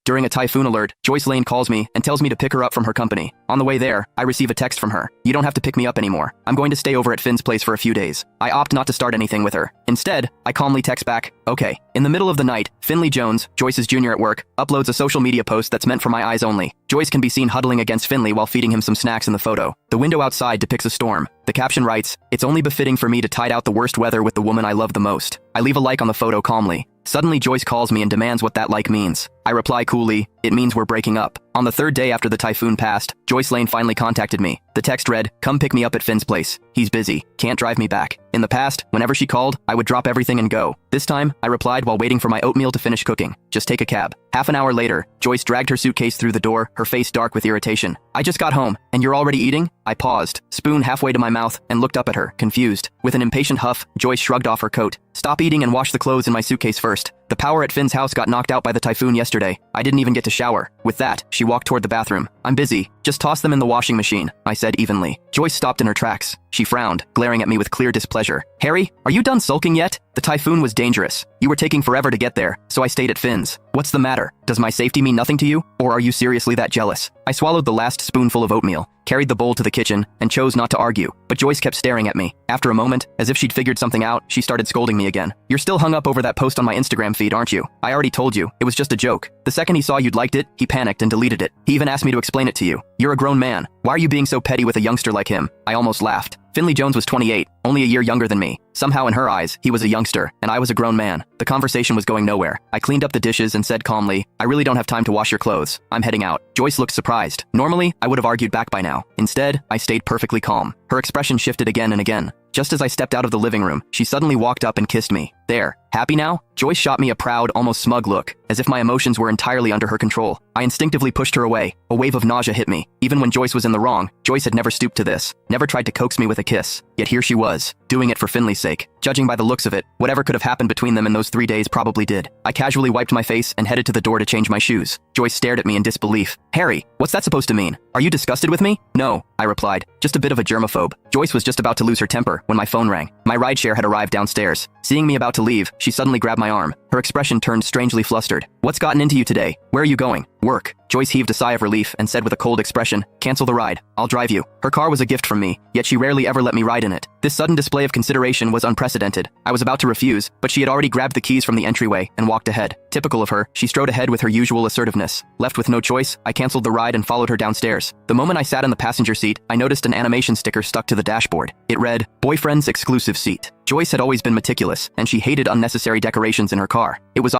During a typhoon alert, Joyce Lane calls me and tells me to pick her up from her company. On the way there, I receive a text from her. You don't have to pick me up anymore. I'm going to stay over at Finn's place for a few days. I opt not to start anything with her. Instead, I calmly text back, okay. In the middle of the night, Finley Jones, Joyce's junior at work, uploads a social media post that's meant for my eyes only. Joyce can be seen huddling against Finley while feeding him some snacks in the photo. The window outside depicts a storm. The caption writes, "It's only befitting for me to tide out the worst weather with the woman I love the most." I leave a like on the photo calmly. Suddenly, Joyce calls me and demands what that like means. I reply coolly, "It means we're breaking up." On the third day after the typhoon passed, Joyce Lane finally contacted me. The text read, "Come pick me up at Finn's place. He's busy. Can't drive me back." In the past, whenever she called, I would drop everything and go. This time, I replied while waiting for my oatmeal to finish cooking. "Just take a cab." Half an hour later, Joyce dragged her suitcase through the door, her face dark with irritation. "I just got home, and you're already eating?" I paused, spoon halfway to my mouth, and looked up at her, confused. With an impatient huff, Joyce shrugged off her coat. "Stop eating and wash the clothes in my suitcase first. The power at Finn's house got knocked out by the typhoon yesterday. I didn't even get to shower." With that, she walked toward the bathroom. "I'm busy. Just toss them in the washing machine," I said evenly. Joyce stopped in her tracks. She frowned, glaring at me with clear displeasure. "Harry, are you done sulking yet? The typhoon was dangerous. You were taking forever to get there, so I stayed at Finn's. What's the matter? Does my safety mean nothing to you? Or are you seriously that jealous?" I swallowed the last spoonful of oatmeal, carried the bowl to the kitchen, and chose not to argue, but Joyce kept staring at me. After a moment, as if she'd figured something out, she started scolding me again. "You're still hung up over that post on my Instagram feed, aren't you? I already told you, it was just a joke. The second he saw you'd liked it, he panicked and deleted it. He even asked me to explain it to you. You're a grown man. Why are you being so petty with a youngster like him?" I almost laughed. Finley Jones was 28, only a year younger than me. Somehow in her eyes, he was a youngster, and I was a grown man. The conversation was going nowhere. I cleaned up the dishes and said calmly, "I really don't have time to wash your clothes. I'm heading out." Joyce looked surprised. Normally, I would have argued back by now. Instead, I stayed perfectly calm. Her expression shifted again and again. Just as I stepped out of the living room, she suddenly walked up and kissed me. "There. Happy now?" Joyce shot me a proud, almost smug look, as if my emotions were entirely under her control. I instinctively pushed her away. A wave of nausea hit me. Even when Joyce was in the wrong, Joyce had never stooped to this, never tried to coax me with a kiss. Yet here she was, doing it for Finley's sake. Judging by the looks of it, whatever could have happened between them in those 3 days probably did. I casually wiped my face and headed to the door to change my shoes. Joyce stared at me in disbelief. "Harry, what's that supposed to mean? Are you disgusted with me?" "No," I replied. "Just a bit of a germaphobe." Joyce was just about to lose her temper when my phone rang. My rideshare had arrived downstairs. Seeing me about to leave, she suddenly grabbed my arm. Her expression turned strangely flustered. "What's gotten into you today? Where are you going?" "Work." Joyce heaved a sigh of relief and said with a cold expression, "Cancel the ride. I'll drive you." Her car was a gift from me, yet she rarely ever let me ride in it. This sudden display of consideration was unprecedented. I was about to refuse, but she had already grabbed the keys from the entryway and walked ahead. Typical of her, she strode ahead with her usual assertiveness. Left with no choice, I canceled the ride and followed her downstairs. The moment I sat in the passenger seat, I noticed an animation sticker stuck to the dashboard. It read, "Boyfriend's exclusive seat." Joyce had always been meticulous, and she hated unnecessary decorations in her car. It was